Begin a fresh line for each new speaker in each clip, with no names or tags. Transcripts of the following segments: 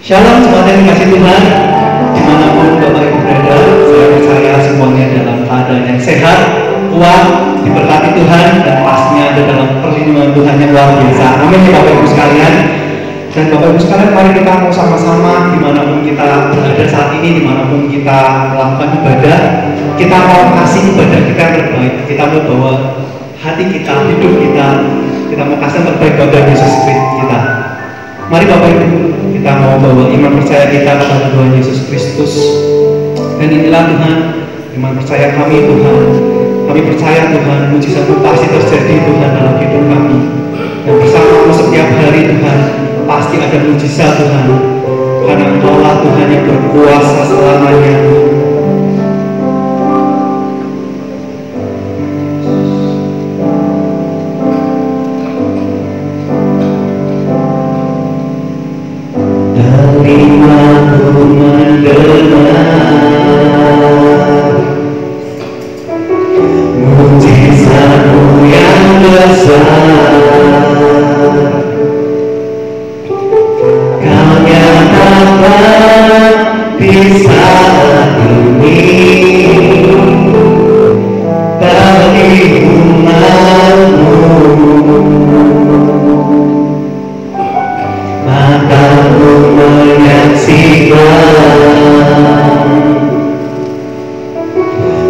Shalom jemaat yang dikasihi Tuhan, dimanapun Bapak Ibu berada, saya percaya semuanya dalam keadaan yang sehat, kuat, diberkati Tuhan, dan pastinya ada dalam perlindungan Tuhan yang luar biasa. Amin ya Bapak Ibu sekalian. Dan Bapak Ibu sekalian, mari kita mau sama-sama dimanapun kita berada saat ini, dimanapun kita melakukan ibadah, kita mau kasih ibadah kita yang terbaik. Kita mau bawa hati kita, hidup kita mau kasih yang terbaik kepada Yesus Kristus kita. Mari Bapak Ibu, kita mau bawa iman percaya kita kepada Tuhan Yesus Kristus. Dan inilah Tuhan, iman percaya kami Tuhan. Kami percaya Tuhan, mujizat-Mu pasti terjadi Tuhan dalam hidup kami. Dan bersama-Mu setiap hari Tuhan, pasti ada mujizat Tuhan. Karena Engkau-lah Tuhan yang berkuasa selamanya. Telingaku mendengar mujizat-Mu yang besar, Kau nyatakan di saat ini bagi umat-Mu. Mataku menyaksikan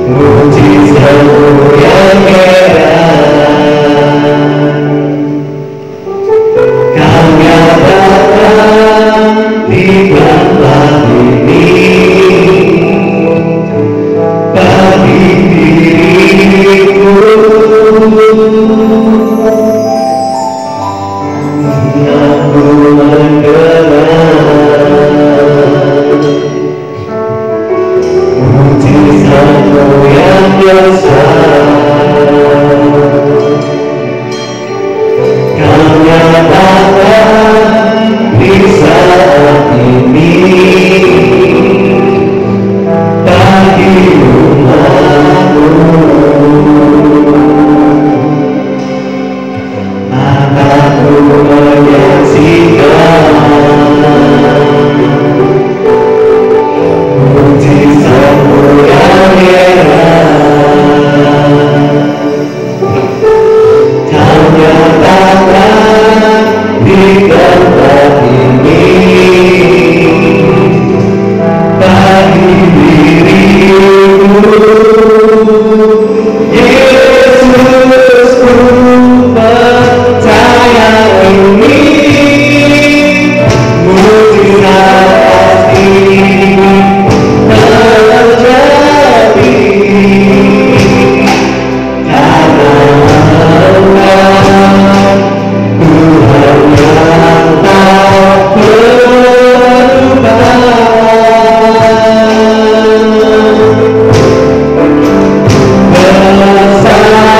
mujizat-Mu yang heran, Kau nyatakan di tempat ini bagi diriku. Aku mendengar mujizat-Mu yang besar, Kau nyatakan di saat ini bagi umat-Mu. Mataku menyaksikan mujizat-Mu yang heran, Kau nyatakan di tempat ini bagi diriku. Yesus, ku percaya ini mujizat pasti terjadi, karena Engkau Tuhan yang tak berubah. Bersama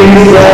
Kita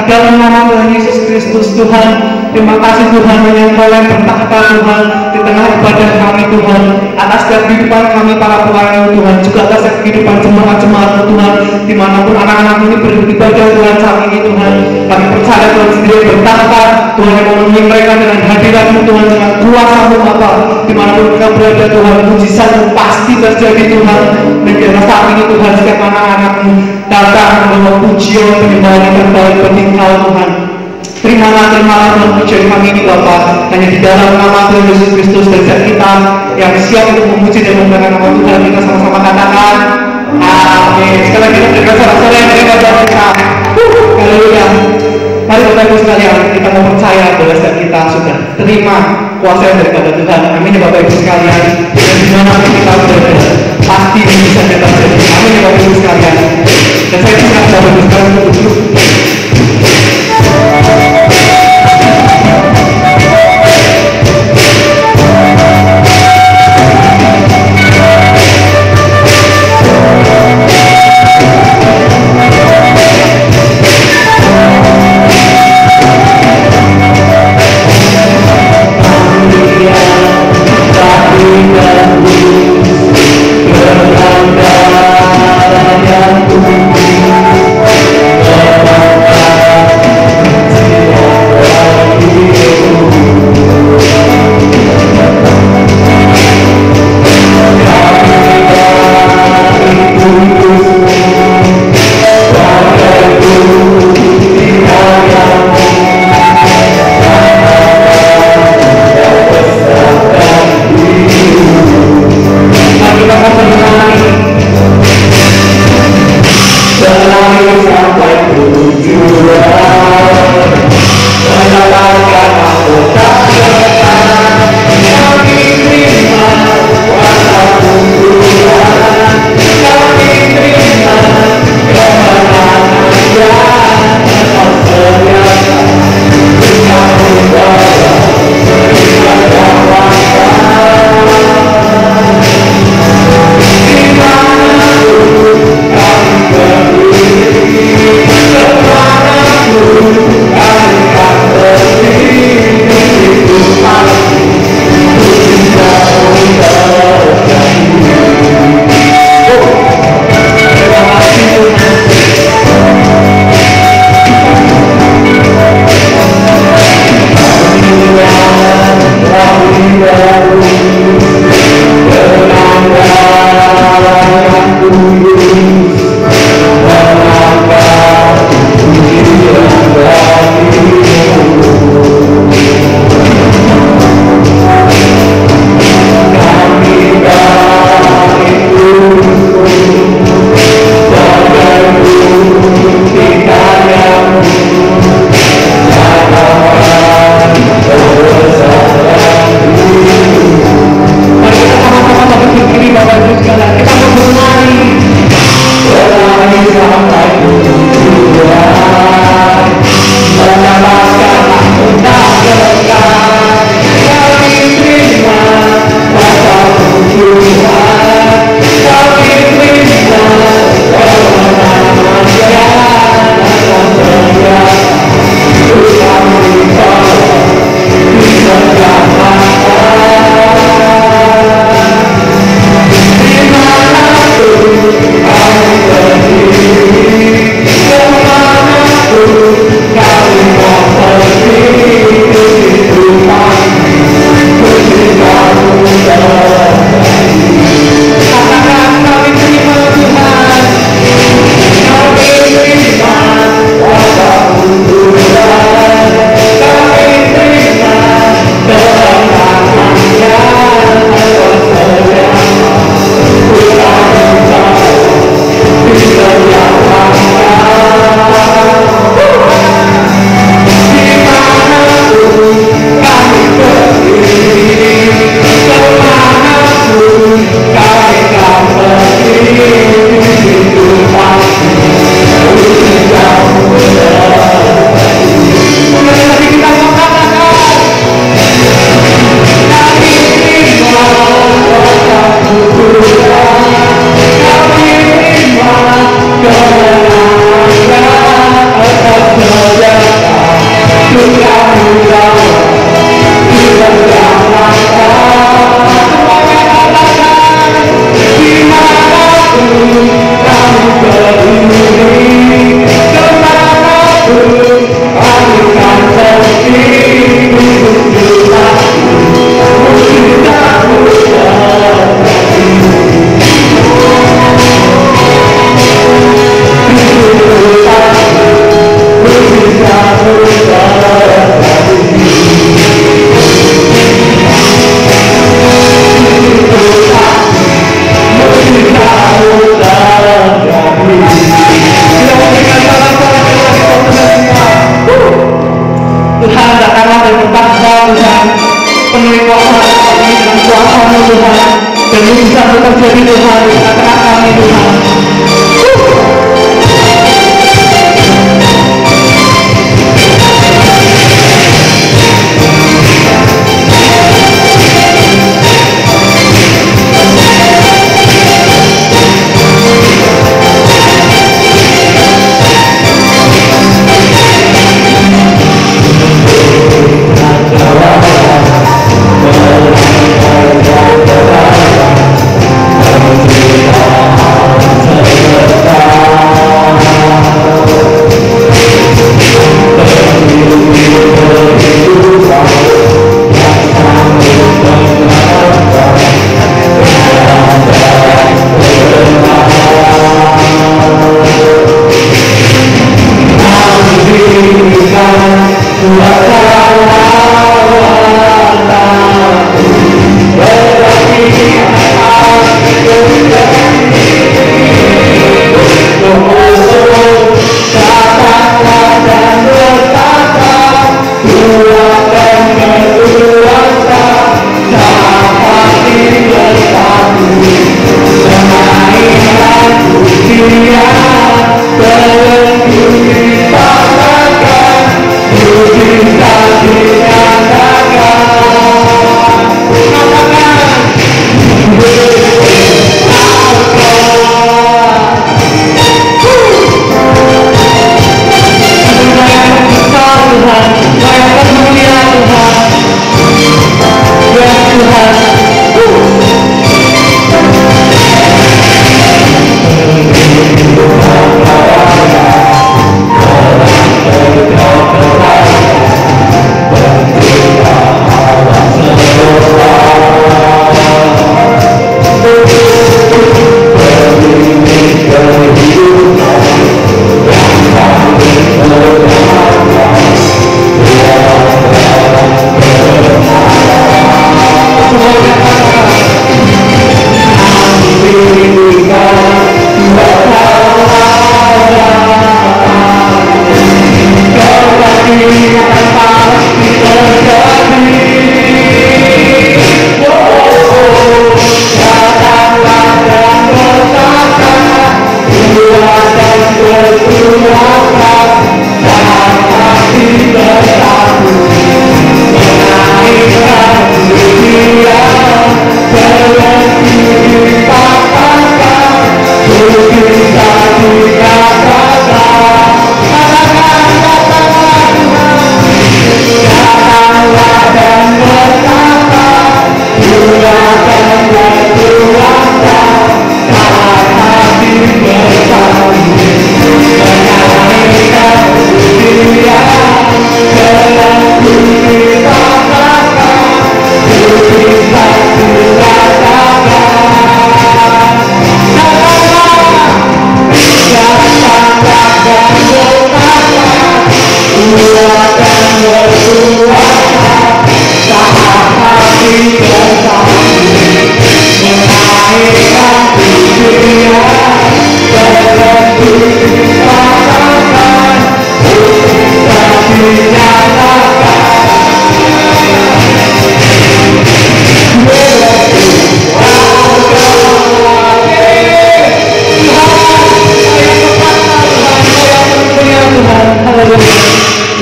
Dalam nama Tuhan Yesus Kristus, Tuhan, terima kasih Tuhan yang Kau yang bertahta Tuhan di tengah ibadah kami Tuhan, atas setiap kehidupan kami para pelayan Tuhan, juga atas setiap kehidupan jemaat-jemaat Tuhan, dimanapun anak-anak ini beribadah Tuhan saat ini Tuhan, kami percaya Tuhan sendiri bertahta, Tuhan yang memenuhi mereka dengan hadirat-Mu Tuhan, dengan kuasa-Mu Bapa, dimanapun mereka berada Tuhan, mujizat-Mu pasti terjadi Tuhan, dan biarlah saat ini Tuhan setiap anak-anak-Mu datang membawa pujian penyembahan yang terbaik bagi Engkau Tuhan. Terimalah Tuhan pujian kami ini Bapa, hanya di dalam nama Tuhan Yesus Kristus, dan setiap kita yang siap untuk memuji dan membanggakan nama Tuhan, kita sama-sama katakan amin. Sekali lagi kita berikan sorak-sorai yang daripada kita. Haleluya. Mari Bapak Ibu sekalian, kita mau percaya bahwa setiap kita sudah terima kuasa yang daripada Tuhan. Amin ya Bapak Ibu sekalian. Dan dimanapun kita berada, pasti bisa terjadi. Amin ya Bapak Ibu sekalian. Dan saya siap Bapak Ibu sekalian untuk duduk.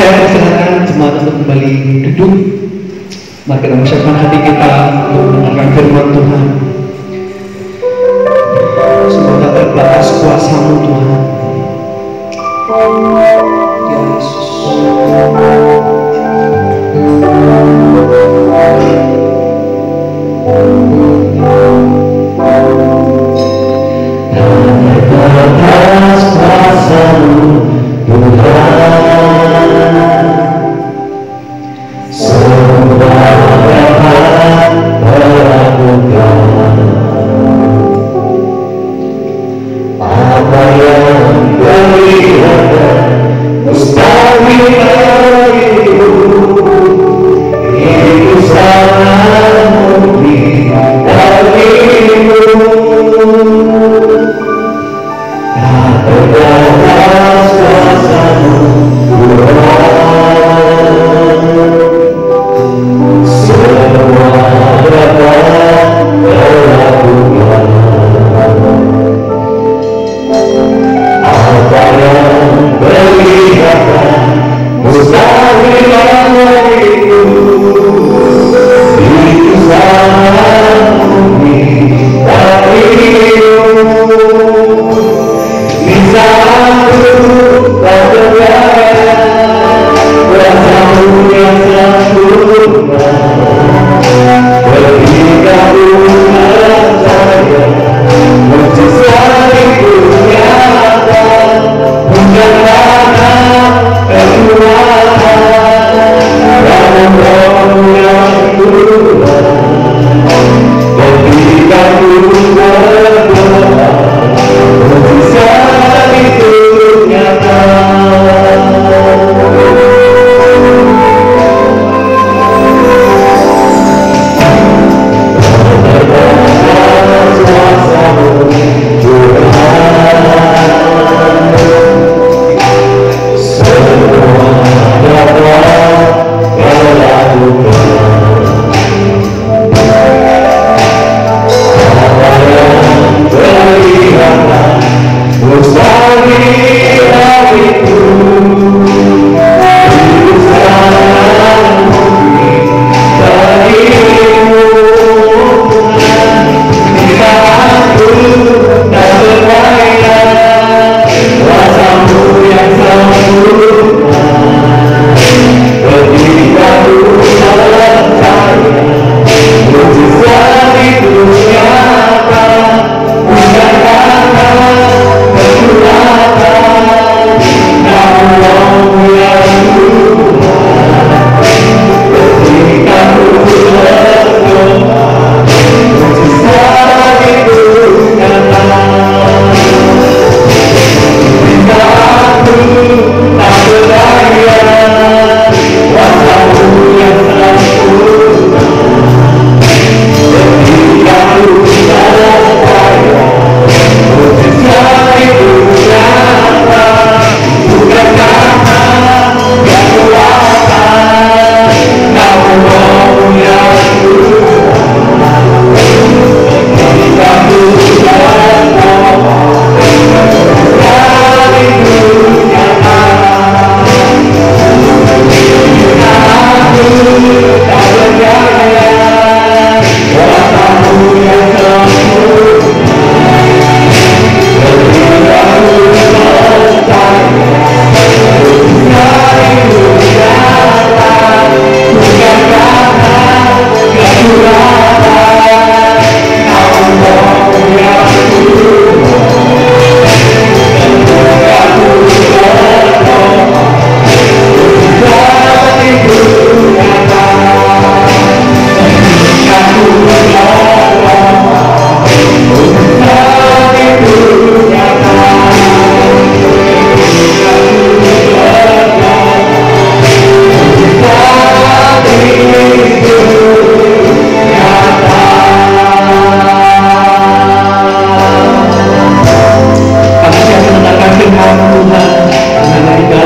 Saya persilakan jemaat untuk kembali duduk. Mari kita mempersiapkan hati kita untuk mendengarkan firman Tuhan. Semoga terbatas kuasa-Mu Tuhan. Ya Yesus. Terbatas kuasa-Mu Tuhan.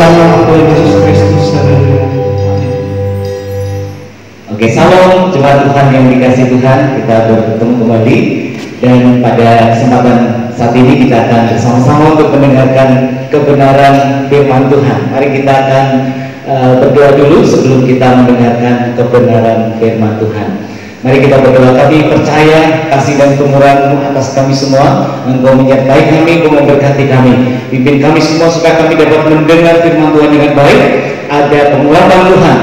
nama Tuhan Yesus Kristus. Haleluya.
Oke, salam jemaat Tuhan yang dikasihi Tuhan. Kita bertemu kembali dan pada kesempatan saat ini kita akan bersama-sama untuk mendengarkan kebenaran firman Tuhan. Mari kita akan berdoa dulu sebelum kita mendengarkan kebenaran firman Tuhan. Mari kita berdoa. Kami percaya kasih dan kemurahan-Mu atas kami semua. Engkau menyertai kami, Engkau memberkati kami. Pimpin kami semua supaya kami dapat mendengar firman Tuhan dengan baik. Ada penguatan Tuhan,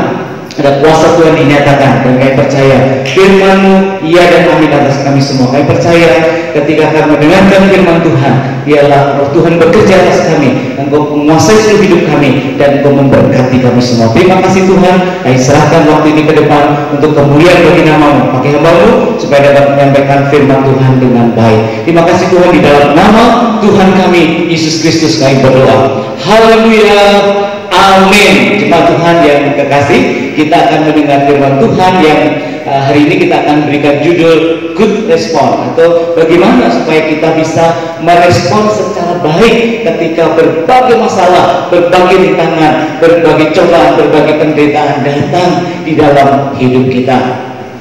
ada kuasa Tuhan dinyatakan, dan kami percaya firman-Mu iya dan amin atas kami semua. Kami percaya ketika kami mendengarkan firman Tuhan, biarlah Roh Tuhan bekerja atas kami, Engkau menguasai seluruh hidup kami, dan Engkau memberkati kami semua. Terima kasih Tuhan. Kami serahkan waktu ini ke depan untuk kemuliaan bagi nama-Mu. Pakai hamba-Mu supaya dapat menyampaikan firman Tuhan dengan baik. Terima kasih Tuhan, di dalam nama Tuhan kami Yesus Kristus kami berdoa. Haleluya. Amin. Jemaat Tuhan yang kekasih, kita akan mendengar firman Tuhan yang hari ini kita akan berikan judul Good Response, atau bagaimana supaya kita bisa merespon secara baik ketika berbagai masalah, berbagai rintangan, berbagai cobaan, berbagai penderitaan datang di dalam hidup kita.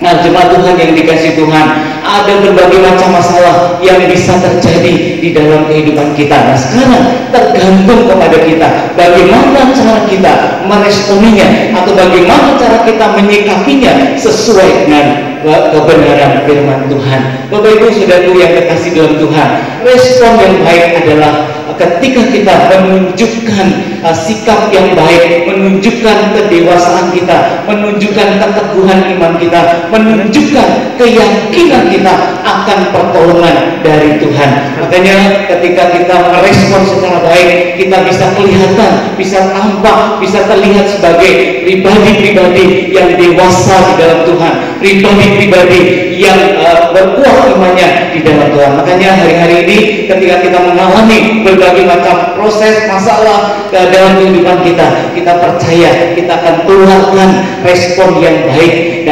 Nah, jemaat Tuhan yang dikasihi Tuhan, ada berbagai macam masalah yang bisa terjadi di dalam kehidupan kita. Nah, sekarang tergantung kepada kita bagaimana cara kita meresponinya, atau bagaimana cara kita menyikapinya sesuai dengan kebenaran firman Tuhan. Bapak Ibu Saudaraku yang kekasih dalam Tuhan, respon yang baik adalah ketika kita menunjukkan sikap yang baik, menunjukkan kedewasaan kita, menunjukkan keteguhan iman kita, menunjukkan keyakinan kita akan pertolongan dari Tuhan. Makanya ketika kita merespon secara baik, kita bisa kelihatan, bisa tampak, bisa terlihat sebagai pribadi-pribadi yang dewasa di dalam Tuhan, pribadi-pribadi yang berkuat imannya di dalam Tuhan. Makanya hari-hari ini ketika kita mengalami berbagai macam proses masalah dalam kehidupan kita, kita percaya kita akan keluarkan respon yang baik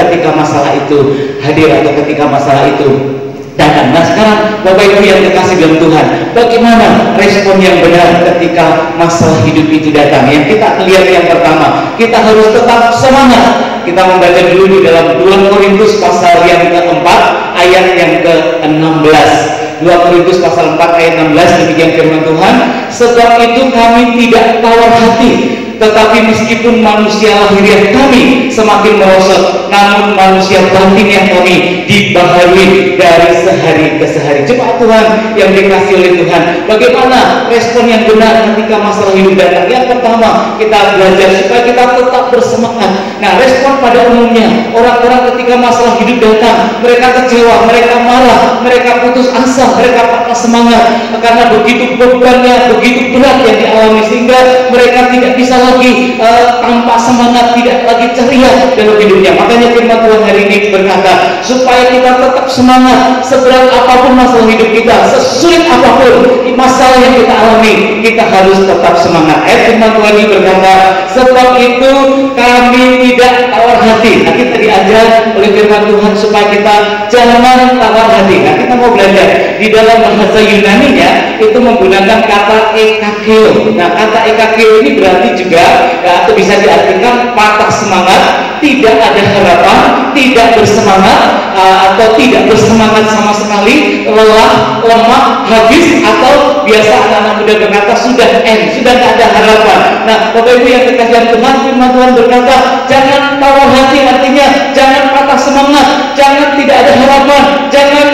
ketika masalah itu hadir atau ketika masalah itu datang. Nah, sekarang Bapak Ibu yang dikasih dalam Tuhan, bagaimana respon yang benar ketika masalah hidup itu datang? Yang kita lihat yang pertama, kita harus tetap semangat. Kita membaca dulu di dalam 2 Korintus pasal yang keempat ayat yang ke-16. 2 Korintus pasal 4 ayat 16, demikian firman Tuhan. Sebab itu kami tidak tawar hati, tetapi meskipun manusia lahiriah kami semakin merosot, namun manusia batin yang kami dibaharui dari sehari ke sehari. Jemaat Tuhan yang dikasihi oleh Tuhan, bagaimana respon yang benar ketika masalah hidup datang? Yang pertama, kita belajar supaya kita tetap bersemangat. Nah, respon pada umumnya orang-orang ketika masalah hidup datang, mereka kecewa, mereka marah, mereka putus asa, mereka patah semangat karena begitu bebannya, begitu berat yang dialami, sehingga mereka tidak bisa lagi tampak semangat, tidak lagi ceria dalam hidupnya. Makanya firman Tuhan hari ini berkata supaya kita tetap semangat seberat apapun masalah hidup kita, sesulit apapun masalah yang kita alami, kita harus tetap semangat. Firman Tuhan ini berkata, sebab itu kami tidak tawar hati. Nah, kita diajar oleh firman Tuhan supaya kita jangan tawar hati. Nah, kita mau belajar di dalam bahasa Yunani-nya itu menggunakan kata ekakeo. Nah, kata ekakeo ini berarti juga atau bisa diartikan patah semangat, tidak ada harapan, tidak bersemangat, atau tidak bersemangat sama sekali, lelah, lemah, habis, atau biasa anak-anak muda berkata sudah sudah tidak ada harapan. Nah, Bapak Ibu yang dikasihi Tuhan, firman Tuhan berkata jangan tawar hati, artinya jangan patah semangat, jangan tidak ada harapan, jangan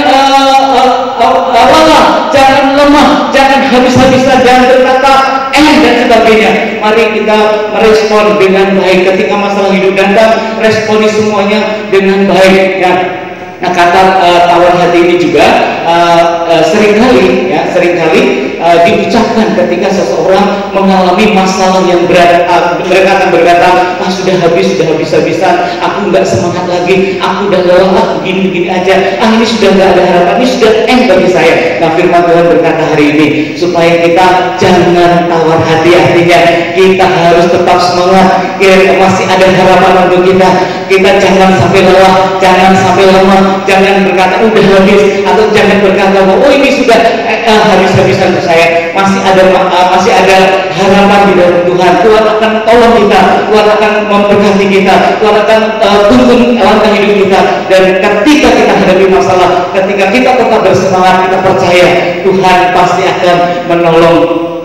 lelah, jangan lemah, jangan habis-habisan, jangan berkata dan sebagainya. Mari kita merespon dengan baik ketika masalah hidup datang, responi semuanya dengan baik. Nah, kata tawar hati ini juga seringkali diucapkan ketika seseorang mengalami masalah yang berat. Mereka akan berkata, sudah habis-habisan, aku nggak semangat lagi, aku udah lelah, begini-begini aja, ini sudah nggak ada harapan, ini sudah bagi saya. Nah, firman Tuhan berkata hari ini supaya kita jangan tawar hati, artinya kita harus tetap semangat. Masih ada harapan untuk kita. Kita jangan sampai lelah, jangan sampai lemah, jangan berkata udah habis, atau jangan berkata bahwa ini sudah habis-habisan percaya, masih ada harapan di dalam Tuhan. Tuhan akan tolong kita, Tuhan akan memberkati kita, Tuhan akan tuntun langkah hidup kita. Dan ketika kita hadapi masalah, ketika kita tetap bersemangat, kita percaya Tuhan pasti akan menolong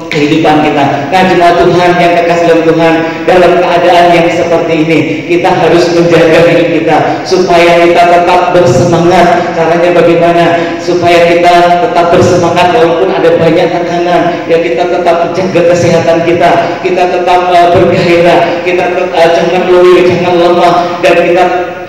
kehidupan kita. Nah, jemaat Tuhan yang kekasih dalam Tuhan, dalam keadaan yang seperti ini kita harus menjaga hidup kita supaya kita tetap bersemangat. Caranya bagaimana? Supaya kita tetap bersemangat walaupun ada banyak tekanan. Ya, kita tetap menjaga kesehatan kita tetap bergairah, kita jangan loyo, jangan lemah, dan kita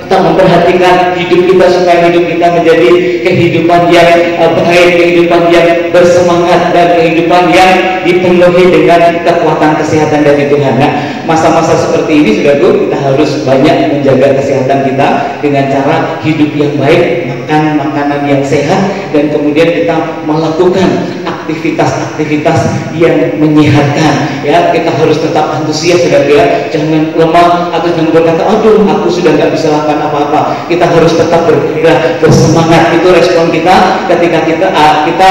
memperhatikan hidup kita supaya hidup kita menjadi kehidupan yang baik, kehidupan yang bersemangat, dan kehidupan yang dipenuhi dengan kekuatan kesehatan dari Tuhan. Nah, masa-masa seperti ini saudaraku, kita harus banyak menjaga kesehatan kita dengan cara hidup yang baik, makan makanan yang sehat, dan kemudian kita melakukan aktivitas-aktivitas yang menyehatkan. Ya, kita harus tetap antusias saudara, ya. Jangan lemah atau jangan berkata, aduh aku sudah nggak bisa lakukan apa-apa. Kita harus tetap bergerak, bersemangat. Itu respon kita ketika kita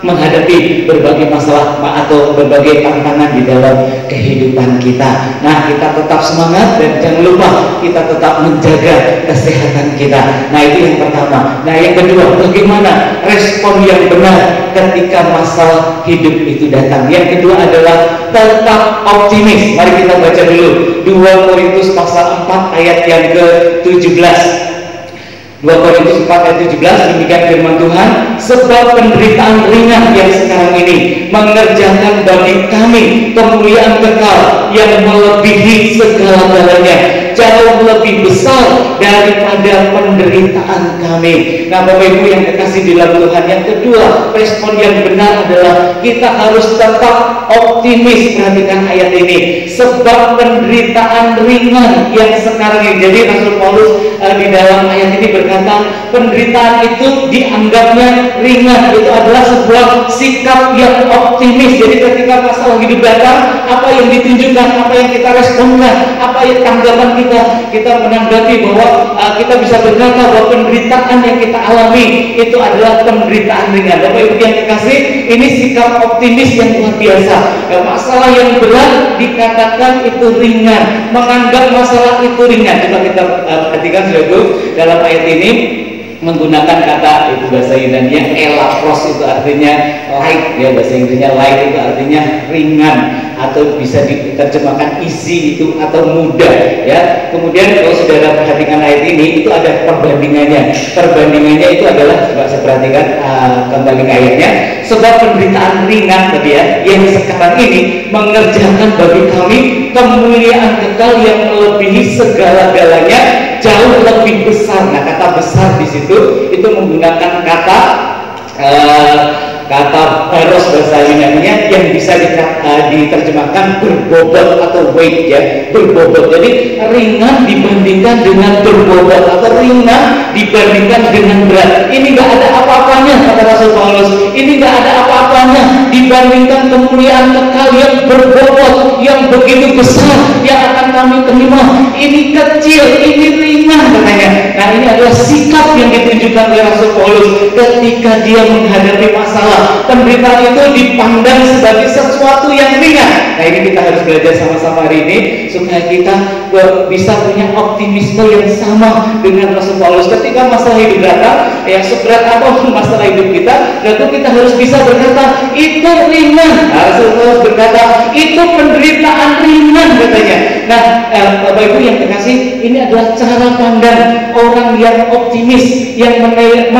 menghadapi berbagai masalah atau berbagai tantangan di dalam kehidupan kita. Nah, kita tetap semangat, dan jangan lupa kita tetap menjaga kesehatan kita. Nah, itu yang pertama. Nah, yang kedua, bagaimana respon yang benar ketika masalah hidup itu datang? Yang kedua adalah tetap optimis. Mari kita baca dulu 2 Korintus pasal 4 ayat yang ke-17. 2 Korintus 4 ayat 17, demikian firman Tuhan, sebab penderitaan ringan yang sekarang ini mengerjakan bagi kami kemuliaan kekal yang melebihi segala-galanya, jauh lebih besar daripada penderitaan kami. Nah, Bapak Ibu yang kekasih di dalam Tuhan, yang kedua, respon yang benar adalah kita harus tetap optimis. Perhatikan ayat ini, sebab penderitaan ringan yang sekarang ini. Jadi Rasul Paulus di dalam ayat ini berkata, penderitaan itu dianggapnya ringan. Itu adalah sebuah sikap yang optimis. Jadi ketika masalah hidup datang, apa yang ditunjukkan, apa yang kita responkan, apa yang tanggapan kita menanggapi bahwa kita bisa berkata bahwa penderitaan yang kita alami itu adalah penderitaan ringan. Bapak Ibu yang kekasih, ini sikap optimis yang luar biasa. Masalah yang berat dikatakan itu ringan, menganggap masalah itu ringan. Coba kita perhatikan saudaraku, dalam ayat ini menggunakan kata, itu bahasa Yunani-nya elafros, itu artinya light, ya, bahasa Inggrisnya light itu artinya ringan, atau bisa diterjemahkan easy itu, atau mudah, ya. Kemudian kalau saudara perhatikan ayat ini, itu ada perbandingannya. Perbandingannya itu adalah, coba saya perhatikan kembali ke ayatnya, sebab penderitaan ringan tadi, ya, yang sekarang ini mengerjakan bagi kami kemuliaan kekal yang melebihi segala-galanya, jauh lebih besar. Nah, kata besar di situ itu menggunakan kata paros bahasa Yunani-nya yang bisa diterjemahkan berbobot atau weight, ya, berbobot. Jadi ringan dibandingkan dengan berbobot, atau ringan dibandingkan dengan berat. Ini nggak ada apa-apanya, kata Rasul Paulus. Ini nggak ada apa-apanya dibandingkan kemuliaan kekal yang berbobot, yang begitu besar yang akan kami terima. Ini kecil, ini ringan, katanya. Nah, ini adalah sikap yang ditunjukkan oleh Rasul Paulus ketika dia menghadapi masalah. Penderitaan itu dipandang sebagai sesuatu yang ringan. Nah, ini kita harus belajar sama-sama hari ini supaya kita bisa punya optimisme yang sama dengan Rasul Paulus. Ketika masalah hidup datang, ya, seberat apapun masalah hidup kita, lalu kita harus bisa berkata itu ringan. Nah, Rasul Paulus berkata itu penderitaan ringan, katanya. Nah, Bapak Ibu yang kekasih, ini adalah cara pandang orang yang optimis, yang menilai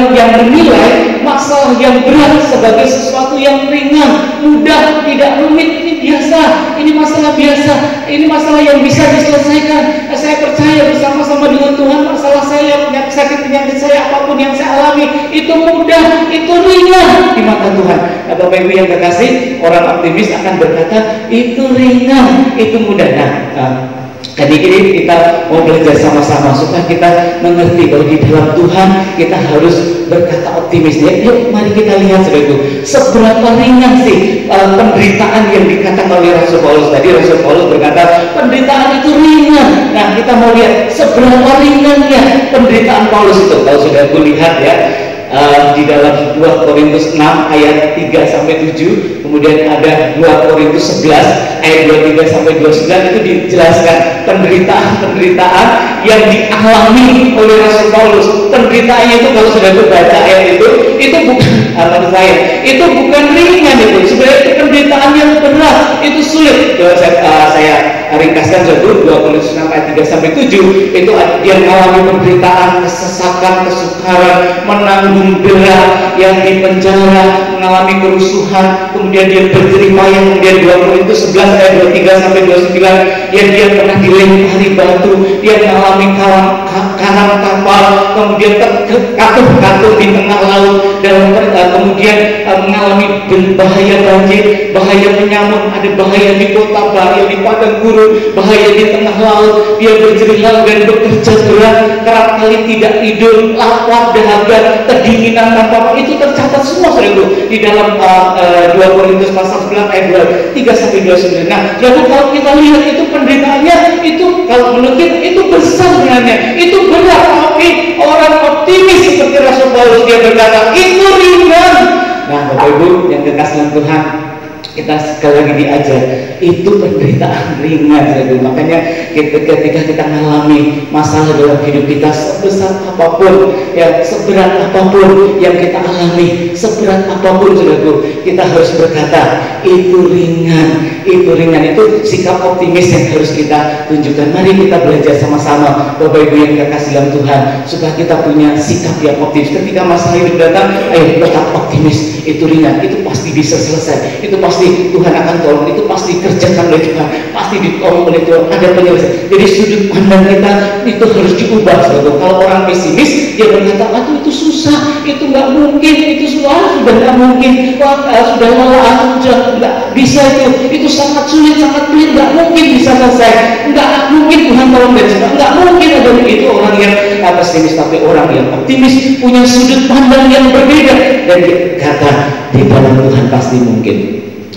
masalah yang berat sebagai sesuatu yang ringan, mudah, tidak rumit. Ini biasa, ini masalah biasa, ini masalah yang bisa diselesaikan. Saya percaya bersama-sama dengan Tuhan, masalah saya, penyakit saya, apapun yang saya alami, itu mudah, itu ringan di mata Tuhan. Nah, Bapak Ibu yang kekasih, orang optimis akan berkata itu ringan, itu mudah. Nah, tadi ini kita mau belajar sama-sama supaya kita mengerti bahwa di dalam Tuhan kita harus berkata optimis, ya. Yuk, mari kita lihat saudaraku, seberapa ringan sih penderitaan yang dikatakan oleh Rasul Paulus tadi. Rasul Paulus berkata penderitaan itu ringan. Nah, kita mau lihat seberapa ringannya penderitaan Paulus itu. Kalau saudaraku lihat, ya, di dalam 2 Korintus 6 ayat 3 sampai 7, kemudian ada 2 Korintus 11 ayat 23 sampai 29, itu dijelaskan penderitaan yang dialami oleh Rasul Paulus. Penderitaannya itu kalau sudah baca ayat itu bukan menurut saya itu bukan ringan, itu sebenarnya itu penderitaan yang berat, itu sulit. Saya ringkaskan dulu 2 Korintus 6 ayat 3 sampai 7, itu dia mengalami penderitaan, kesesakan, kesukaran, menanggung berat, yang di penjara, mengalami kerusuhan, kemudian dia berjerih payah. Kemudian 2 Korintus 11 ayat 23 sampai 29, yang dia pernah dilempari batu, dia mengalami karang kapal, kemudian terkatup di tengah laut, dan kemudian mengalami bahaya banjir, bahaya penyamun, ada bahaya di kota, bahaya di padang gurun, bahaya di tengah laut. Dia berjerih laut dan bekerja berat, kerap kali tidak tidur, lapar, dahaga, kedinginan tanpa apa, itu tercatat semua saudara di dalam 2 Korintus pasal 9 ayat 3 sampai 29. Nah, jadi kalau kita lihat itu penderitaannya itu kalau menurut kita itu besar sebenarnya, itu berat, tapi orang optimis seperti Rasul Paulus dia berkata itu ringan. Nah, Bapak Ibu yang kekasih Tuhan, kita sekali lagi diajar itu penderitaan ringan. Jadi makanya ketika kita mengalami masalah dalam hidup kita, sebesar apapun, ya seberat apapun yang kita alami, seberat apapun saudaraku, kita harus berkata itu ringan, itu ringan. Itu sikap optimis yang harus kita tunjukkan. Mari kita belajar sama-sama Bapak Ibu yang kekasih dalam Tuhan, supaya kita punya sikap yang optimis. Ketika masalah hidup datang, ayo tetap optimis. Itu ringan, itu pasti bisa selesai, itu pasti Tuhan akan tolong, itu pasti kerjakan oleh Tuhan, pasti ditolong oleh Tuhan, ada penyelesaian. Jadi sudut pandang kita itu harus diubah. Kalau orang pesimis, dia berkata, aduh itu susah, itu nggak mungkin, itu sudah nggak mungkin, sudah lelah, sudah nggak bisa, itu sangat sulit, sangat pelit, nggak mungkin bisa selesai, nggak mungkin Tuhan tolong dan juga nggak mungkin ada begitu orang yang pesimis. Tapi orang yang optimis punya sudut pandang yang berbeda dan dia kata di dalam Tuhan pasti mungkin.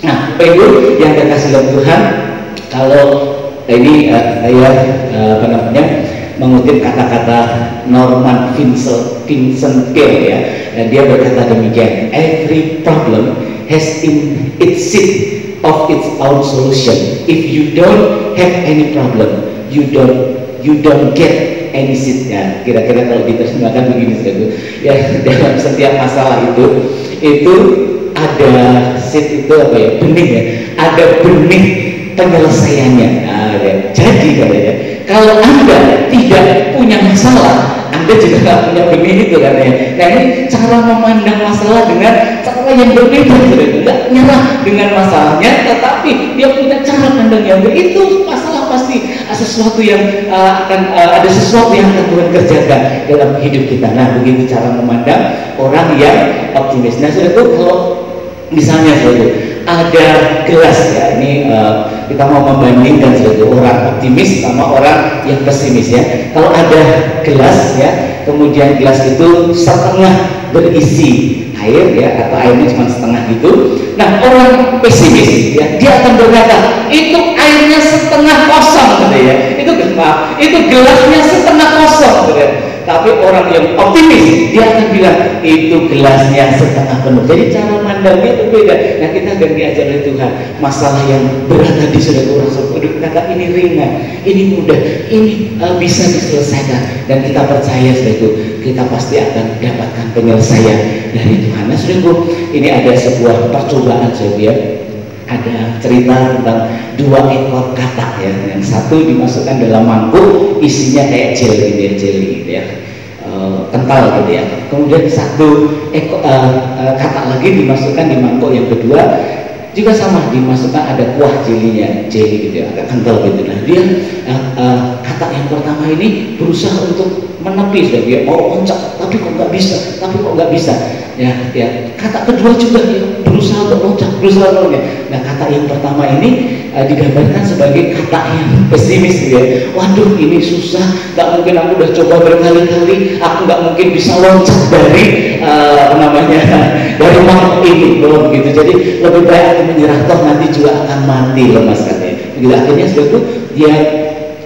Nah, Bapak Ibu yang kekasih dalam Tuhan, kalau ini saya mengutip kata-kata Norman Vincent Peale ya, dan dia berkata demikian, every problem has in its seed of its own solution. If you don't have any problem, you don't get any seed. Ya, kira-kira kalau diterjemahkan begini saja, ya dalam setiap masalah itu ada seed, itu apa ya, benih ya, ada benih penyelesaiannya. Nah, ya. Jadi katanya kalau Anda tidak punya masalah, Anda juga nggak punya benih itu katanya. Nah, ini cara memandang masalah dengan cara yang berbeda, tidak nyerah dengan masalahnya, tetapi dia punya cara pandang yang berbeda. Itu masalah pasti sesuatu yang akan ada sesuatu yang akan Tuhan kerjakan dalam hidup kita. Nah, begitu cara memandang orang yang optimis. Nah, saudara, kalau misalnya saudara ada gelas ya, ini kita mau membandingkan saudara orang optimis sama orang yang pesimis ya. Kalau ada gelas ya, kemudian gelas itu setengah berisi air ya, atau airnya cuma setengah gitu. Nah, orang pesimis ya, dia akan berkata itu airnya setengah kosong gitu ya. Itu gelasnya setengah kosong gitu ya. Tapi orang yang optimis, dia akan bilang itu gelasnya setengah penuh. Jadi cara mandangnya berbeda. Nah, kita akan diajar oleh Tuhan. Masalah yang berat tadi sudah orang kata ini ringan, ini mudah, ini bisa diselesaikan. Dan kita percaya sudah kita pasti akan mendapatkan penyelesaian dari Tuhan. Nah, saudaraku, ini ada sebuah percobaan saudara ya. Ada cerita tentang 2 ekor katak ya. Yang satu dimasukkan dalam mangkuk, isinya kayak jelly gitu ya, kental gitu ya. Kemudian satu ekor katak lagi dimasukkan di mangkuk yang kedua, juga sama, dimasukkan ada kuah jelly gitu ya, agak kental gitu. Nah, dia katak yang pertama ini berusaha untuk menepis, dia mau loncat, tapi kok nggak bisa, ya. Katak kedua juga ya, berusaha untuk loncat. Nah, katak yang pertama ini digambarkan sebagai katak yang pesimis gitu ya. Waduh, ini susah, nggak mungkin, aku udah coba berkali-kali, aku nggak mungkin bisa loncat dari dari mangkuk ini, belum begitu. Jadi lebih baik aku menyerah, toh nanti juga akan mati lemas katanya. Begitu akhirnya sudah itu dia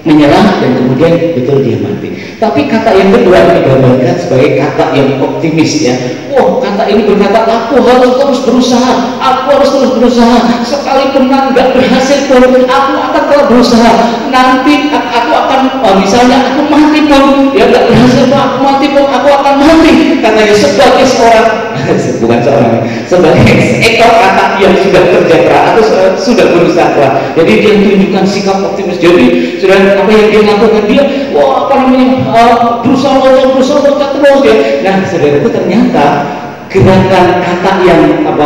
menyerah dan kemudian betul dia mati. Tapi kata yang kedua digambarkan sebagai kata yang optimis ya. Wah, kata ini berkata, aku harus terus berusaha, aku harus terus berusaha. Sekalipun nggak berhasil pun, aku akan terus berusaha. Nanti aku akan, misalnya aku mati pun, ya nggak berhasil pun, aku mati pun, aku akan mati. Katanya sebagai seorang, bukan seorang, sebagai seekor kata yang sudah kerja keras atau sudah berusaha keras. Jadi dia tunjukkan sikap optimis. Jadi sudah apa yang dia lakukan, dia wah apa namanya berusaha terus ya. Nah, saudara, itu ternyata gerakan kata yang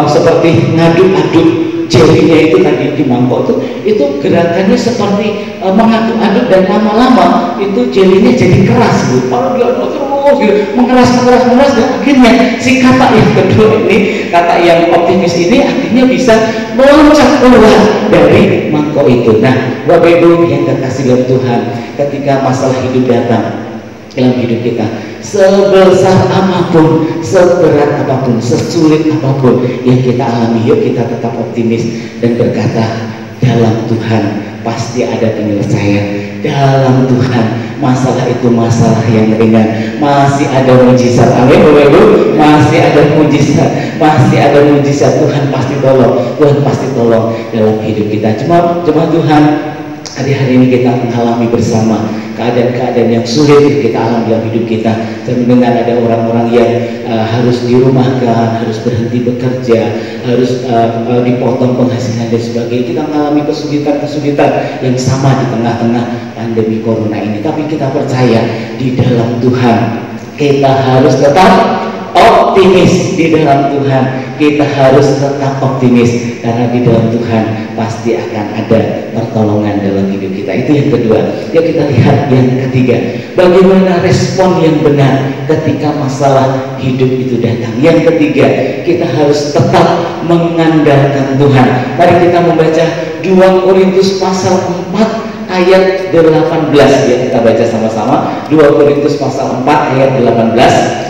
seperti ngaduk-aduk jelinya itu tadi di mangkok itu gerakannya seperti mengaduk-aduk, dan lama-lama itu jelinya jadi keras gitu. Kalau dia terus gitu, mengeras dan akhirnya si kata yang kedua ini, kata yang optimis ini akhirnya bisa meloncat keluar dari mangkok itu. Nah, Bapak Ibu yang terkasih dalam Tuhan, ketika masalah hidup datang dalam hidup kita, sebesar apapun, seberat apapun, sesulit apapun yang kita alami, yuk kita tetap optimis dan berkata, dalam Tuhan pasti ada penyelesaian. Dalam Tuhan masalah itu masalah yang ringan, masih ada mujizat. Amin Bapak Ibu, masih ada mujizat, masih ada mujizat. Tuhan pasti tolong, Tuhan pasti tolong dalam hidup kita. Cuma Tuhan, hari-hari ini kita mengalami bersama keadaan-keadaan yang sulit kita alami dalam hidup kita. Saya mendengar ada orang-orang yang harus dirumahkan, harus berhenti bekerja, harus dipotong penghasilan dan sebagainya. Kita mengalami kesulitan-kesulitan yang sama di tengah-tengah pandemi corona ini. Tapi kita percaya di dalam Tuhan kita harus tetap optimis. Di dalam Tuhan kita harus tetap optimis, karena di dalam Tuhan pasti akan ada pertolongan dalam hidup kita. Itu yang kedua. Ya, kita lihat yang ketiga, bagaimana respon yang benar ketika masalah hidup itu datang. Yang ketiga, kita harus tetap mengandalkan Tuhan. Mari kita membaca 2 Korintus pasal 4 ayat 18 ya, kita baca sama-sama. 2 Korintus pasal 4 ayat 18.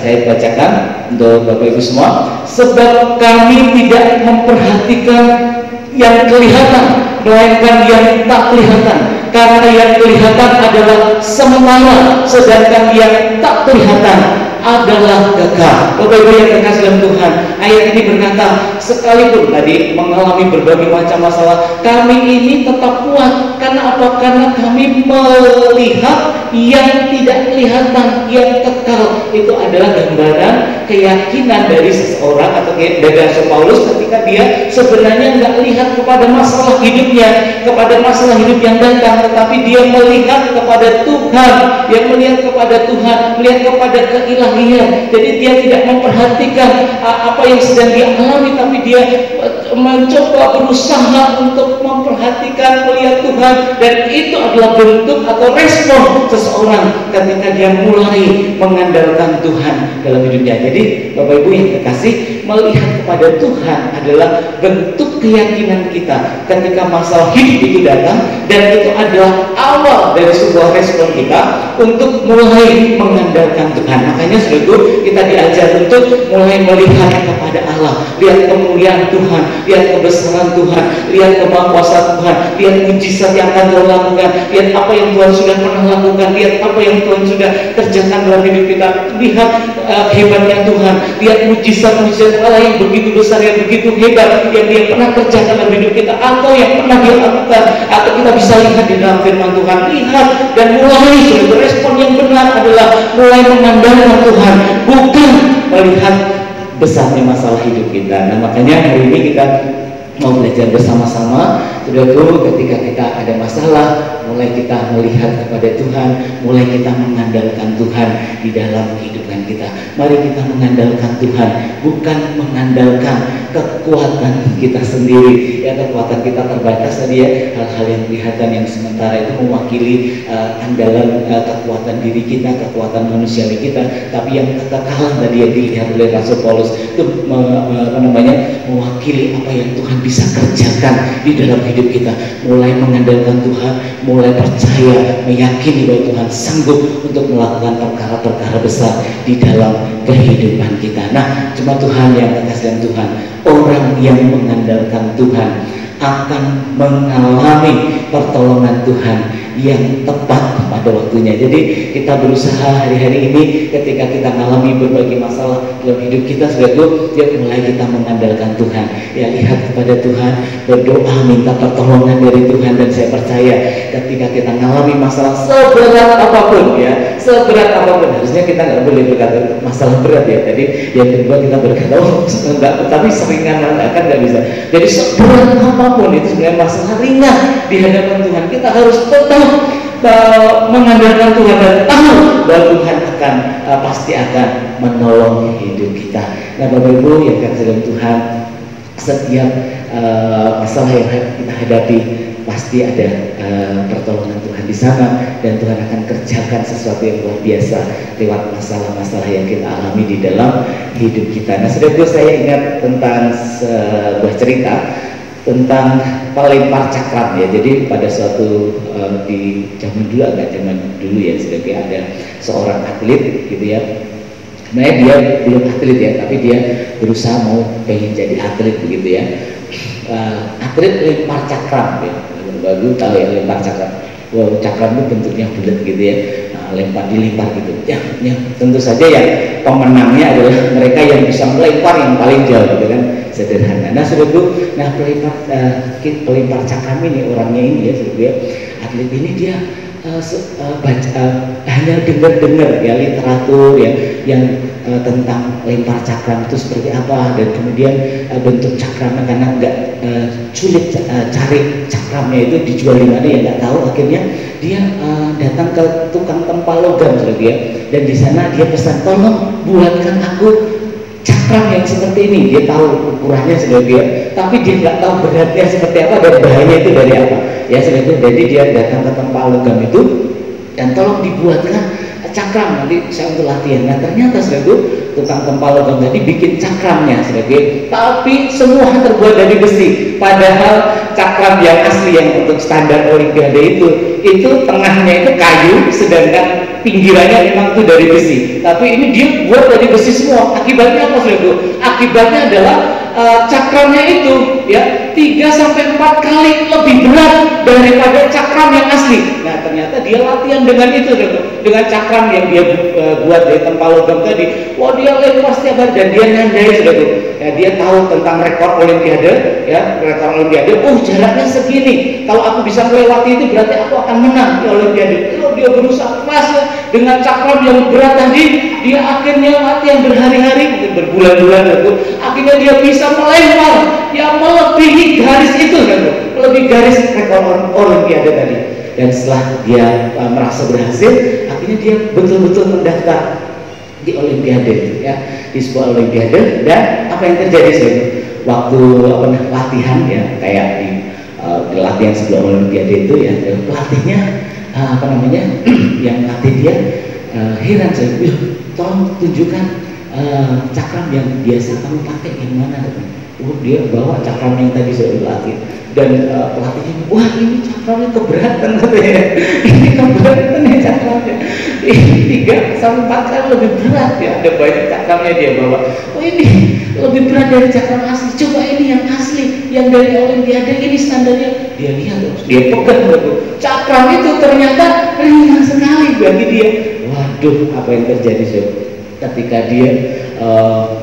Saya bacakan untuk Bapak Ibu semua. Sebab kami tidak memperhatikan yang kelihatan, melainkan yang tak kelihatan. Karena yang kelihatan adalah sementara, sedangkan yang tak kelihatan adalah kekal. Bapak Ibu yang terkasih dalam Tuhan, ayat ini berkata, sekalipun tadi mengalami berbagai macam masalah, kami ini tetap kuat. Karena apa? Karena kami melihat yang tidak kelihatan, yang kekal. Itu adalah gambaran keyakinan dari seseorang atau dari Rasul Paulus ketika dia sebenarnya nggak lihat kepada masalah hidupnya, kepada masalah hidup yang datang, tetapi dia melihat kepada Tuhan, yang melihat kepada Tuhan, melihat kepada keilahian. Jadi dia tidak memperhatikan apa yang sedang dia alami, tapi dia mencoba berusaha untuk memperhatikan, melihat Tuhan. Dan itu adalah bentuk atau respon seseorang ketika dia mulai mengandalkan Tuhan dalam hidupnya. Jadi Bapak Ibu yang terkasih, melihat kepada Tuhan adalah bentuk keyakinan kita ketika masalah hidup itu datang, dan itu adalah awal dari sebuah respon kita untuk mulai mengandalkan Tuhan. Makanya saudara, kita diajar untuk mulai melihat kepada Allah, lihat kemuliaan Tuhan, lihat kebesaran Tuhan, lihat kemahkuasaan Tuhan, lihat mujizat yang akan Tuhan lakukan, lihat apa yang Tuhan sudah pernah lakukan, lihat apa yang Tuhan sudah kerjakan dalam hidup kita, lihat hebatnya Tuhan, lihat mujizat-mujizat Allah yang begitu besar, yang begitu hebat, yang Dia pernah kerjakan dalam hidup kita, atau yang pernah Dia lakukan, atau kita bisa lihat di dalam firman Tuhan. Lihat dan mulai, respon yang benar adalah mulai mengandalkan Tuhan, bukan melihat besarnya masalah hidup kita. Nah, makanya hari ini kita mau belajar bersama-sama, saudaraku, ketika kita ada masalah, mulai kita melihat kepada Tuhan, mulai kita mengandalkan Tuhan di dalam kehidupan kita. Mari kita mengandalkan Tuhan, bukan mengandalkan kekuatan kita sendiri. Ya, kekuatan kita terbatas tadi ya, hal-hal yang kelihatan yang sementara itu mewakili andalan kekuatan diri kita, kekuatan manusiawi kita. Tapi yang kekekalan tadi yang dilihat oleh Rasul Paulus itu mewakili apa yang Tuhan bisa kerjakan di dalam hidup kita. Mulai mengandalkan Tuhan, mulai percaya, meyakini bahwa Tuhan sanggup untuk melakukan perkara-perkara besar di dalam kehidupan kita. Nah, cuma Tuhan yang terkasih Tuhan, orang yang mengandalkan Tuhan akan mengalami pertolongan Tuhan yang tepat pada waktunya. Jadi kita berusaha hari-hari ini ketika kita mengalami berbagai masalah dalam hidup kita, saudaraku, ya mulai kita mengandalkan Tuhan, ya lihat kepada Tuhan, berdoa minta pertolongan dari Tuhan. Dan saya percaya ketika kita mengalami masalah seberat apapun, ya seberat apapun, harusnya kita nggak boleh berkata masalah berat ya. Tadi yang kedua kita berkata oh enggak, tapi seringan kan nggak bisa. Jadi seberat apapun itu sebenarnya masalah ringan di hadapan Tuhan, kita harus tetap mengandalkan Tuhan dan tahu bahwa Tuhan akan pasti akan menolong hidup kita. Nah Bapak Ibu yang kasih dalam Tuhan, setiap masalah yang kita hadapi pasti ada pertolongan Tuhan di sana, dan Tuhan akan kerjakan sesuatu yang luar biasa lewat masalah-masalah yang kita alami di dalam hidup kita. Nah saudara, saya ingat tentang sebuah cerita tentang pelempar cakram ya. Jadi pada suatu di zaman dulu, agak zaman dulu ya, saudara, ada seorang atlet gitu ya. Sebenarnya dia belum atlet ya, tapi dia berusaha mau pengen jadi atlet begitu ya. Atlet lempar cakram ya. Baru tahu ya lempar cakram. Wow, cakram itu bentuknya bulat gitu ya. Dilempar gitu. Ya, tentu saja ya pemenangnya adalah mereka yang bisa melempar yang paling jauh gitu kan. Sederhana. Nah saudaraku, nah pelempar cakram ini, orangnya ini ya saudara ya, atlet ini dia hanya dengar ya literatur ya yang tentang lempar cakram itu seperti apa, dan kemudian bentuk cakramnya, karena nggak sulit cari cakramnya itu dijual di mana ya nggak tahu. Akhirnya dia datang ke tukang tempal logam saudara ya, dan di sana dia pesan, tolong buatkan aku cakram yang seperti ini. Dia tahu ukurannya saudara ya, tapi dia nggak tahu beratnya seperti apa dan bahayanya itu dari apa ya saudara. Jadi dia datang ke tempal logam itu dan tolong dibuatkan cakram nanti saya untuk latihan. Nah ternyata saudara, tukang tempal logam tadi bikin cakramnya saudara, tapi semua terbuat dari besi, padahal cakram yang asli yang untuk standar olimpiade itu tengahnya itu kayu, sedangkan pinggirannya memang itu dari besi, tapi ini dia buat dari besi semua. Akibatnya apa saudara? Akibatnya adalah cakramnya itu ya 3-4 kali lebih berat daripada cakram yang asli. Nah ternyata dia latihan dengan itu saudara, dengan cakram yang dia buat dari tempal logam tadi. Wah dia lempar setiap hari dan dia nandai saudara. Ya, dia tahu tentang rekor olimpiade ya, rekor olimpiade. Oh jaraknya segini, kalau aku bisa melewati itu berarti aku akan menang di olimpiade. Kalau dia berusaha keras ya, dengan cakram yang berat tadi, dia akhirnya latihan berhari-hari, mungkin berbulan-bulan itu, akhirnya dia bisa melempar yang melebihi garis itu kan, melebihi garis rekor olimpiade tadi. Dan setelah dia merasa berhasil, akhirnya dia betul-betul mendaftar di olimpiade ya, di sebuah olimpiade. Dan apa yang terjadi sih waktu latihan ya, kayak di latihan sebuah olimpiade itu ya, pelatihnya yang latih dia heran saya, tolong tunjukkan cakram yang biasa kamu pakai yang mana. Dia bawa cakram yang tadi saya latih, dan pelatihnya, wah ini cakramnya keberatan katanya, ini keberatan ya cakramnya, ini 3-4 kali lebih berat ya, ada banyak cakramnya dia bawa. Oh ini lebih berat dari cakram asli, coba ini yang asli, yang dari olimpiade ini standarnya. Dia lihat terus, dia pegang cakram itu ternyata ringan sekali bagi dia. Waduh, apa yang terjadi sih ketika dia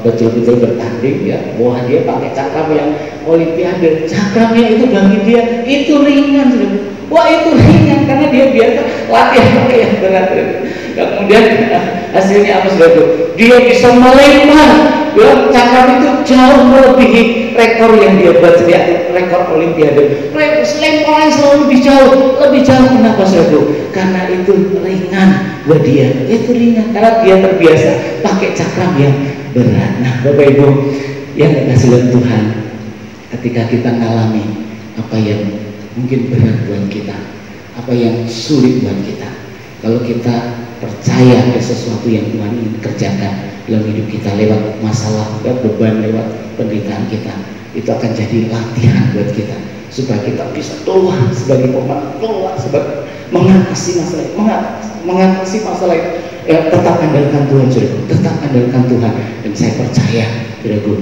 betul-betul bertanding ya, wah dia pakai cakram yang olimpiade, cakramnya itu bagi dia itu ringan. Wah itu ringan karena dia biasa latihan pakai yang berat. Kemudian hasilnya apa saudara? Dia bisa melempar ya, cakram itu jauh melebihi rekor yang dia buat sendiri, rekor olimpiade. Lemparan selalu lebih jauh. Kenapa saudara? Karena itu ringan buat dia. Itu ringan karena dia terbiasa pakai cakram yang berat. Nah Bapak Ibu yang dikasih oleh Tuhan, ketika kita mengalami apa yang mungkin berat buat kita, apa yang sulit buat kita, kalau kita percaya ada sesuatu yang Tuhan ingin kerjakan dalam hidup kita lewat masalah, lewat beban, lewat penderitaan kita, itu akan jadi latihan buat kita supaya kita bisa keluar sebagai pemenang, keluar sebagai mengatasi masalah ya, tetap andalkan Tuhan saudara, tetap andalkan Tuhan. Dan saya percaya saudara,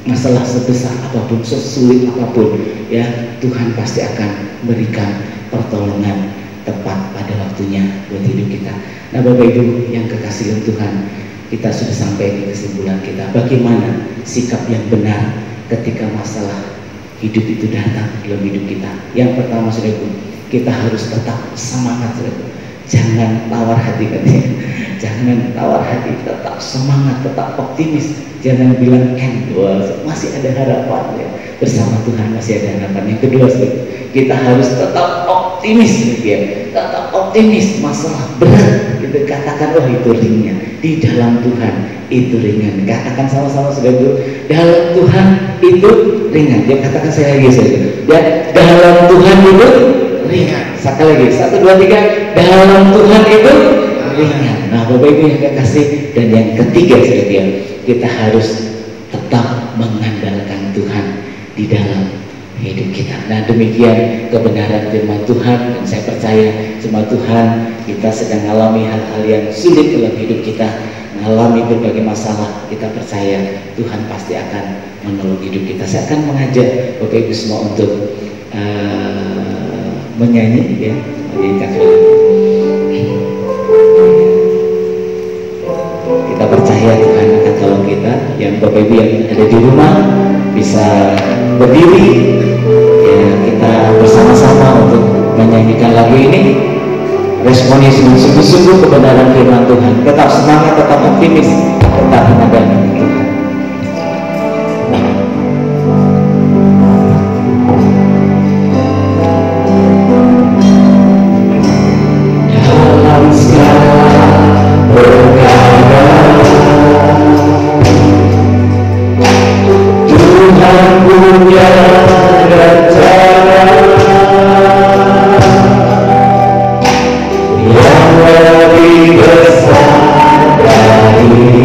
masalah sebesar apapun, sesulit apapun ya, Tuhan pasti akan berikan pertolongan tepat pada waktunya buat hidup kita. Nah Bapak Ibu yang kekasih dalam Tuhan, kita sudah sampai di kesimpulan kita. Bagaimana sikap yang benar ketika masalah hidup itu datang dalam hidup kita? Yang pertama saudaraku, kita harus tetap semangat saudaraku. Jangan tawar hati katanya. Jangan tawar hati, tetap semangat, tetap optimis. Jangan bilang wah, masih ada harapan ya. Bersama Tuhan masih ada harapan. Yang kedua saudaraku, kita harus tetap optimis ya. Tetap optimis. Masalah berat kita katakan, oh itu ringan. Di dalam Tuhan itu ringan. Katakan sama-sama saudaraku, dalam Tuhan itu ringan. Dia katakan saya lagi saudaraku. Ya, dalam Tuhan itu ringan. Sekali lagi, 1, 2, 3. Dalam Tuhan itu ringan. Nah Bapak Ibu yang kekasih, dan yang ketiga saudara, kita harus tetap mengandalkan Tuhan di dalam hidup kita. Nah demikian kebenaran firman Tuhan, dan saya percaya semua Tuhan, kita sedang mengalami hal-hal yang sulit dalam hidup kita, mengalami berbagai masalah. Kita percaya Tuhan pasti akan menolong hidup kita. Saya akan mengajak Bapak Ibu semua untuk menyanyi ya, kita percaya Tuhan akan tolong kita. Yang Bapak Ibu yang ada di rumah bisa berdiri ya, kita bersama-sama untuk menyanyikan lagu ini. Responnya sungguh-sungguh kebenaran firman Tuhan. Tetap semangat, tetap optimis, tetap mengandalkan Tuhan.
Yang lebih besar dari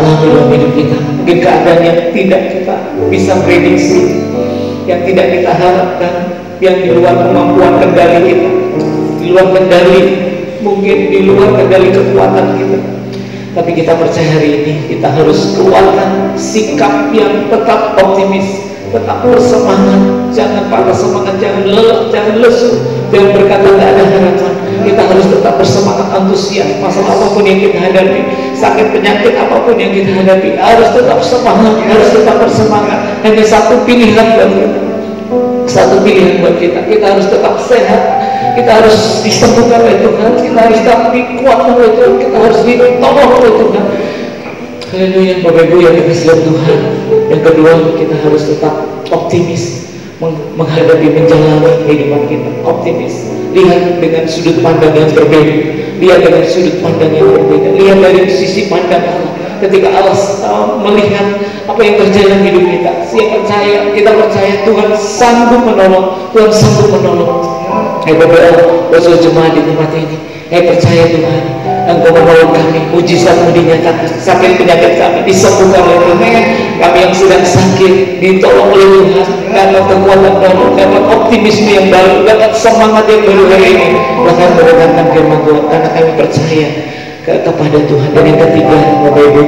alami dalam hidup kita. Mungkin keadaan yang tidak kita bisa prediksi, yang tidak kita harapkan, yang di luar kemampuan kendali kita, di luar kendali, mungkin di luar kendali kekuatan kita. Tapi kita percaya hari ini kita harus keluarkan sikap yang tetap optimis, tetap bersemangat, jangan patah semangat, jangan lelah, jangan lesu, jangan berkata tidak ada harapan. Kita harus tetap bersemangat, antusias. Masalah apapun yang kita hadapi, sakit penyakit apapun yang kita hadapi, harus tetap semangat, harus tetap bersemangat. Hanya satu pilihan buat kita, satu pilihan buat kita. Kita harus tetap sehat, kita harus disembuhkan oleh Tuhan, kita harus tetap dikuatkan oleh Tuhan, kita harus ditolong oleh Tuhan. Haleluya, Bapak Ibu yang dikasihi Tuhan. Yang kedua, kita harus tetap optimis menghadapi, menjalani kehidupan kita. Optimis, lihat dengan sudut pandang yang berbeda, lihat dengan sudut pandang yang berbeda, lihat dari sisi pandang Allah. Ketika Allah melihat apa yang terjadi dalam hidup kita, kita percaya Tuhan sanggup menolong, Tuhan sanggup menolong. Bapak-bapak, jemaat di tempat ini, percaya Tuhan, Engkau menolong kami, mujizat-Mu dinyatakan, sakit penyakit kami disembuhkan oleh Tuhan. Kami yang sedang sakit ditolong oleh Tuhan, dapat kekuatan baru, dapat optimisme yang baru, dapat semangat yang baru hari ini, bahkan mendengarkan firman Tuhan, karena kami percaya kepada Tuhan. Dan yang ketiga, Bapak Ibu,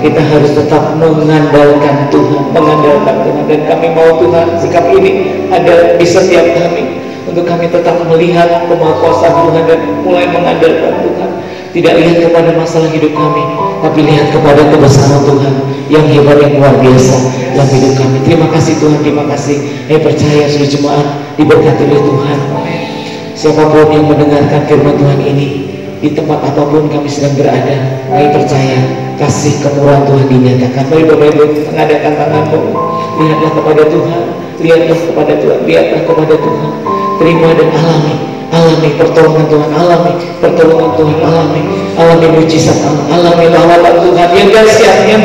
kita harus tetap mengandalkan Tuhan, mengandalkan Tuhan. Dan kami mau Tuhan, sikap ini ada di setiap kami, untuk kami tetap melihat kemahakuasaan Tuhan dan mulai mengandalkan Tuhan. Tidak lihat kepada masalah hidup kami, tapi lihat kepada kebesaran Tuhan yang hebat, yang luar biasa dalam hidup kami. Terima kasih Tuhan, terima kasih. Percaya seluruh jemaat diberkati oleh Tuhan. Siapapun yang mendengarkan firman Tuhan ini, di tempat apapun kami sedang berada, kami percaya kasih kemurahan Tuhan dinyatakan. Mari Bapak Ibu mengadakan tanganmu, lihatlah kepada Tuhan, lihatlah kepada Tuhan, lihatlah kepada Tuhan. Terima dan alami pertolongan Tuhan, alami pertolongan Tuhan, alami mujizat Allah, alami lawatan Tuhan yang dahsyat, yang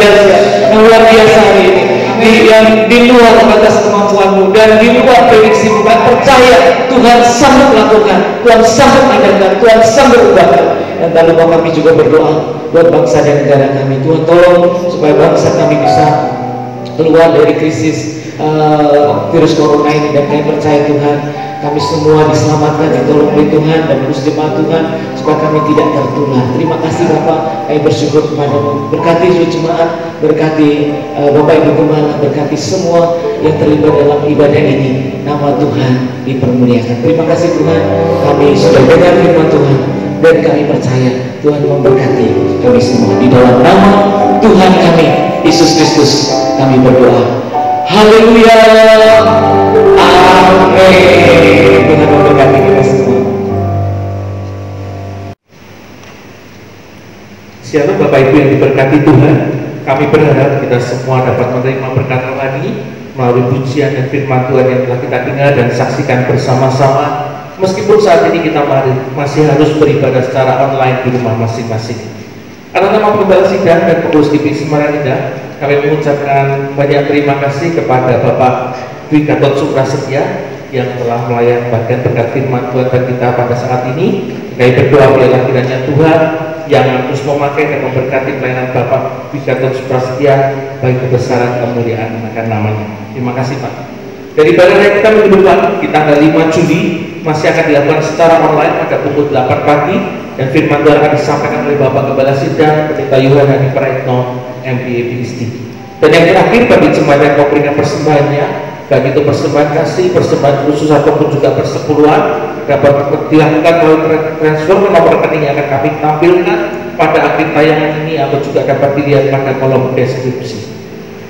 luar biasa hari ini, yang di luar batas kemampuanmu dan di luar prediksimu. Percaya Tuhan sanggup melakukan, Tuhan sanggup mengadakan, Tuhan sanggup ubahkan. Dan tak lupa kami juga berdoa buat bangsa dan negara kami. Tuhan tolong supaya bangsa kami bisa keluar dari krisis virus corona ini. Dan kami percaya Tuhan, kami semua diselamatkan, ditolong oleh Tuhan dan terus jemaat Tuhan supaya kami tidak tertular. Terima kasih Bapak, kami bersyukur kepadamu. Berkati seluruh jemaat, berkati Bapak Ibu Gembala, berkati semua yang terlibat dalam ibadah ini. Nama Tuhan dipermuliakan. Terima kasih Tuhan, kami sudah dengar firman Tuhan dan kami percaya Tuhan memberkati kami semua. Di dalam nama Tuhan kami Yesus Kristus kami berdoa. Haleluya, amin. Tuhan memberkati kita semua.
Shalom Bapak Ibu yang diberkati Tuhan. Kami berharap kita semua dapat menerima berkat rohani melalui pujian dan firman Tuhan yang telah kita dengar dan saksikan bersama-sama. Meskipun saat ini kita masih harus beribadah secara online di rumah masing-masing. Atas nama Pembala Sidang dan Pengurus GPI Samarinda, kami mengucapkan banyak terima kasih kepada Bapak Dwi Gatot Suprasetya yang telah melayani berkat firman Tuhan bagi kita pada saat ini. Kami berdoa biarlah kiranya Tuhan yang terus memakai dan memberkati pelayanan Bapak Dwi Gatot Suprasetya bagi kebesaran kemuliaan akan namanya. Terima kasah Pak. Dari ibadah yang kita minggu depan di tanggal 5 Juli masih akan dilakukan secara online pada pukul 8 pagi dan firman Tuhan akan disampaikan oleh Bapak Gembala Sidang Pendeta Yohan Hadi Praetno MPA PhD. Dan yang terakhir, bagi jemaat yang mau berikan persembahannya, baik itu persembahan kasih, persembahan khusus ataupun juga persepuluhan, dapat dilakukan melalui transfer ke nomor rekening yang akan kami tampilkan pada akhir tayangan ini atau juga dapat dilihat pada kolom deskripsi.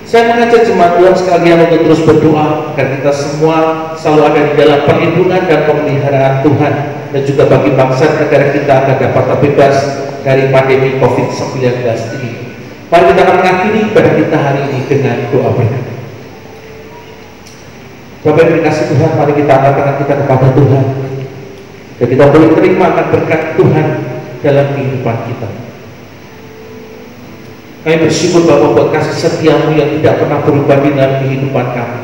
Saya mengajak jemaat Tuhan sekalian untuk terus berdoa agar kita semua selalu ada di dalam perlindungan dan pemeliharaan Tuhan, dan juga bagi bangsa dan negara kita agar dapat terbebas dari pandemi COVID-19 ini. Mari kita akan mengakhiri ibadah kita hari ini dengan doa berkat. Bapak yang dikasih Tuhan, mari kita angkat tangan kita kepada Tuhan dan kita boleh terima akan berkat Tuhan dalam kehidupan kita. Kami bersyukur Bapak buat kasih setiamu yang tidak pernah berubah di dalam kehidupan kami.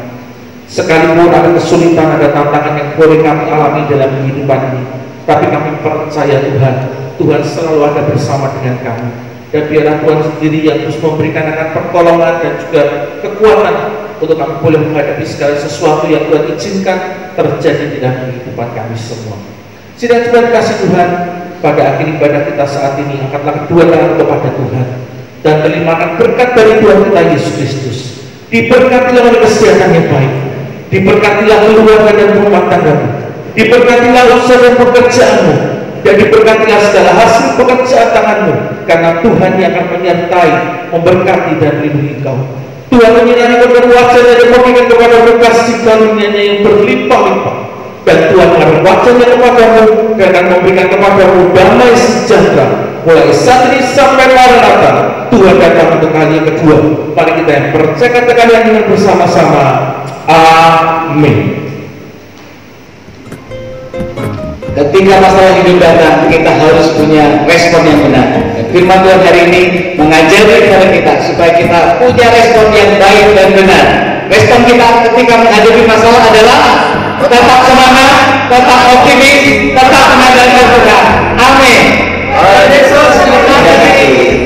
Sekalipun ada kesulitan, ada tantangan yang boleh kami alami dalam kehidupan ini, tapi kami percaya Tuhan, Tuhan selalu ada bersama dengan kami.
Dan biarlah Tuhan sendiri yang terus memberikan akan pertolongan dan juga kekuatan untuk kami boleh menghadapi segala sesuatu yang Tuhan izinkan terjadi di dalam kehidupan kami semua. Sidang Tuhan kasih Tuhan, pada akhir ibadah kita saat ini angkatlah kedua tangan kepada Tuhan dan terimakan berkat dari Tuhan kita Yesus Kristus. Diberkatilah oleh kesehatan yang baik, diberkatilah keluarga dan rumah tanggamu, diberkatilah usaha dan pekerjaanmu, dan diberkatilah segala hasil pekerjaan tanganmu, karena Tuhan yang akan menyertai, memberkati dan melindungi kau. Tuhan menyinari kepada wajahnya dan memberikan kepada kasih karunia-Nya yang berlimpah-limpah, dan Tuhan menaruh wajahnya kepadamu dan akan memberikan kepadamu damai sejahtera mulai saat ini sampai Maranatha. Tuhan datang untuk kali yang kedua. Mari kita yang percaya kata kalian dengan bersama-sama. Amin.
Ketika masalah hidup datang, kita harus punya respon yang benar. Firman Tuhan hari ini mengajari kepada kita supaya kita punya respon yang baik dan benar. Respon kita ketika menghadapi masalah adalah tetap semangat, tetap optimis, tetap mengandalkan Tuhan. Amin. Yesus terima
kasih.